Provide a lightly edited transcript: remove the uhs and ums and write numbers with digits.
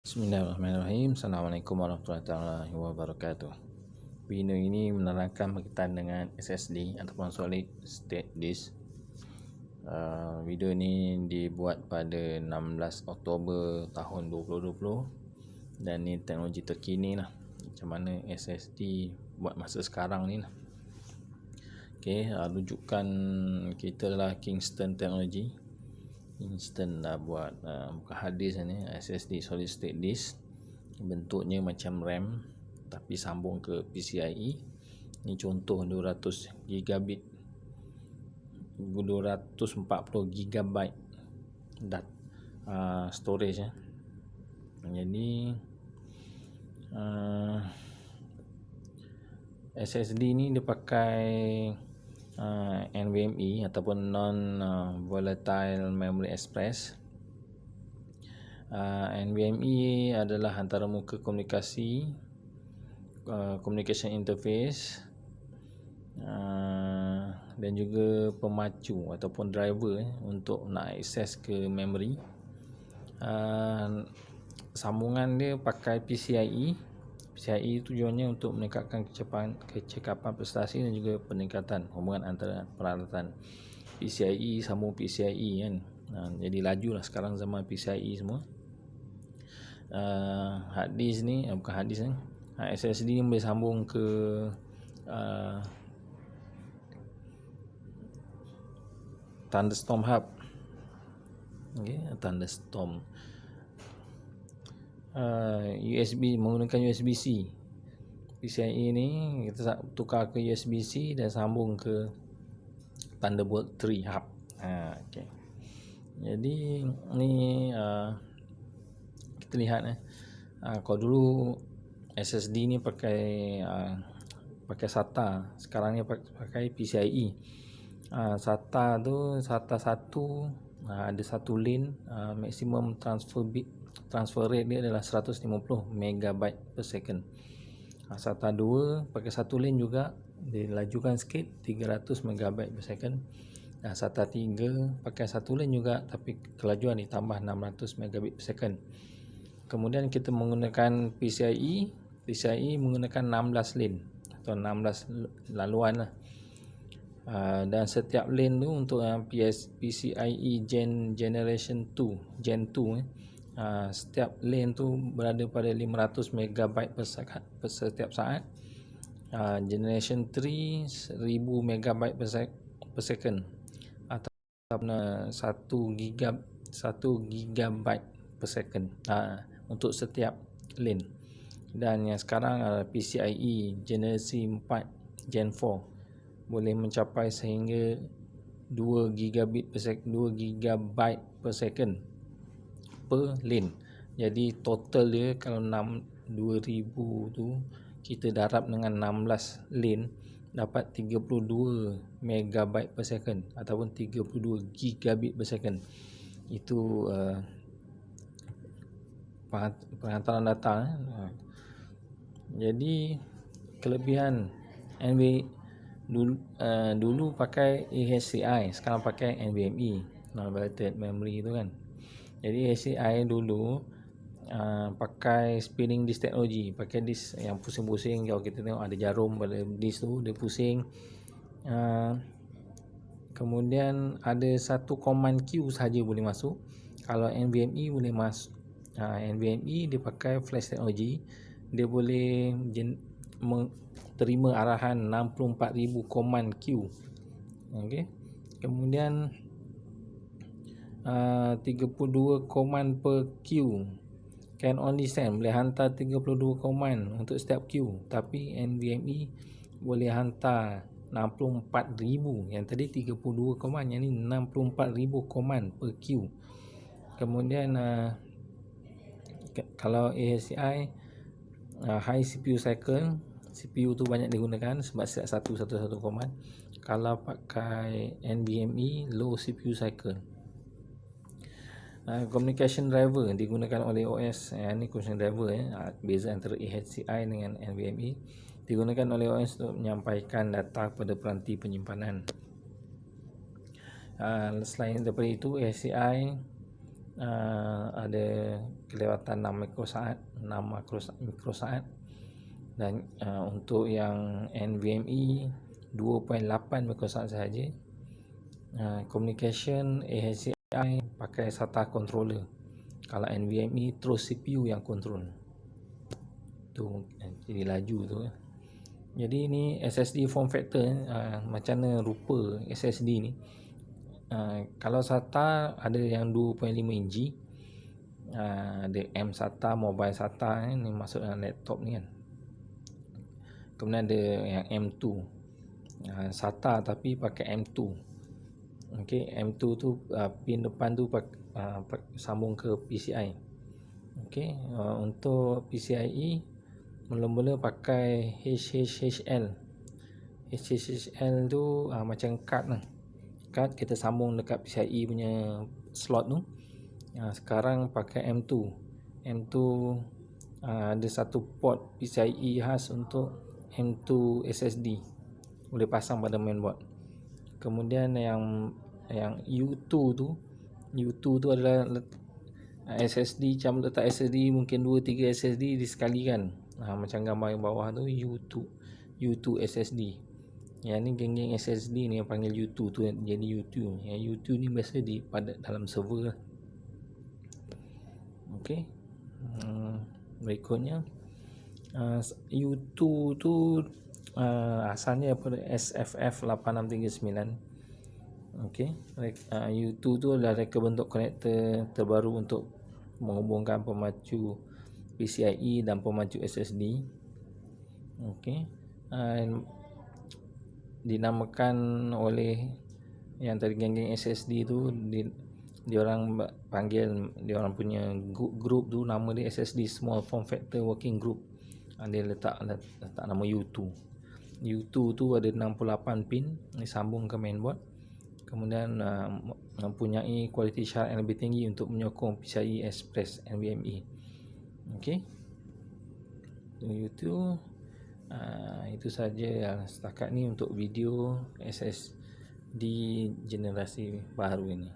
Bismillahirrahmanirrahim. Assalamualaikum warahmatullahi wabarakatuh. Video ini menerangkan berkaitan dengan SSD ataupun solid state disk. Video ini dibuat pada 16 Oktober tahun 2020 dan ini teknologi terkini lah, macam mana SSD buat masa sekarang ni lah. Rujukan kita lah Kingston Technology. Instant dah buat bukan hard disk ni, SSD solid state disk, bentuknya macam RAM tapi sambung ke PCIe. Ni contoh 200 gigabit 240 gigabyte storage ya. Jadi SSD ni dia pakai NVMe ataupun non volatile memory express. NVMe adalah antara muka komunikasi, communication interface, dan juga pemacu ataupun driver untuk nak akses ke memory. Sambungan dia pakai PCIe. PCIe tujuannya untuk meningkatkan kecekapan prestasi dan juga peningkatan hubungan antara peralatan. PCIe sambung PCIe kan, jadi laju lah sekarang zaman PCIe semua. Hard disk ni bukan hard disk ni, SSD ni boleh sambung ke Thunderstorm hub. Thunderstorm USB, menggunakan USB-C. PCIe ni kita tukar ke USB-C dan sambung ke Thunderbolt 3 hub. Jadi ni kita lihat kalau dulu SSD ni pakai SATA, sekarang ni pakai PCIe. SATA tu SATA 1 ada satu lane, maksimum transfer rate dia adalah 150 megabyte per second. SATA 2 pakai satu lane juga, dilajukan sikit 300 megabyte per second. SATA 3 pakai satu lane juga tapi kelajuan ditambah 600 megabit per second. Kemudian kita menggunakan PCIe menggunakan 16 lane atau 16 laluan lah. Dan setiap lane tu untuk PCIe Generation 2 Gen 2 setiap lane tu berada pada 500 megabyte per setiap saat. Generation 3 1000 megabyte per second atau 1 gigabyte per second untuk setiap lane. Dan yang sekarang PCIe generasi 4 Gen 4 boleh mencapai sehingga 2 gigabyte per second per lane. Jadi total dia kalau 2000 tu kita darab dengan 16 lane dapat 32 megabyte per second ataupun 32 gigabit per second. Itu penghantaran data. Jadi kelebihan dulu pakai EHCI, sekarang pakai NVMe, non volatile memory tu kan. Jadi EHCI dulu pakai spinning disk teknologi, pakai disk yang pusing-pusing. Kalau kita tengok ada jarum pada disk tu, dia pusing. Kemudian ada satu command queue saja boleh masuk. Kalau NVMe boleh masuk. NVMe dia pakai flash teknologi, dia boleh terima arahan 64,000 command queue. Kemudian 32 command per queue, can only send, boleh hantar 32 command untuk setiap queue. Tapi NVMe boleh hantar 64,000. Yang tadi 32 command, yang ni 64,000 command per queue. Kemudian kalau ASCI high CPU cycle, CPU tu banyak digunakan sebab setiap satu command. Kalau pakai NVMe low CPU cycle. Communication driver digunakan oleh OS. Ini communication driver beza antara EHCI dengan NVMe. Digunakan oleh OS untuk menyampaikan data kepada peranti penyimpanan. Selain daripada itu, EHCI ada kelewatan 6 mikrosaat, dan untuk yang NVMe 2.8 mikrosaat sahaja. Communication AHCI pakai SATA controller. Kalau NVMe terus CPU yang control. Tu jadi laju tu. Jadi ni SSD form factor, macam mana rupa SSD ni. Kalau SATA ada yang 2.5 inci, ada M SATA, mobile SATA ni masuk dalam laptop ni kan. Kemudian ada yang M2, SATA tapi pakai M2. Okey, M2 tu pin depan tu sambung ke PCI. Okey, untuk PCIe mula-mula pakai HHHL. HHHL tu macam kad lah. Kad kita sambung dekat PCIe punya slot tu. Sekarang pakai M2. M2 ada satu port PCIe khas untuk M2 SSD. Boleh pasang pada mainboard. Kemudian yang U2 tu adalah SSD, macam letak SSD mungkin 2-3 SSD disekalikan. Macam gambar yang bawah tu U2 SSD. Yang ni geng-geng SSD ni yang panggil U2 tu jadi U2. Yang U2 ni biasa pada dalam server lah. Okey. Berikutnya U2 tu asalnya daripada SFF 8639. Okey, U2 tu adalah reka bentuk konektor terbaru untuk menghubungkan pemacu PCIe dan pemacu SSD. Okey, dinamakan oleh yang tadi geng-geng SSD tu, diorang panggil diorang punya group tu, nama dia SSD Small Form Factor Working Group. Dia letak nama U2. U2 tu ada 68 pin disambung ke mainboard. Kemudian mempunyai kualiti syarat yang lebih tinggi untuk menyokong PCIe Express NVMe. Okey, itu saja setakat ni untuk video SSD generasi baru ini.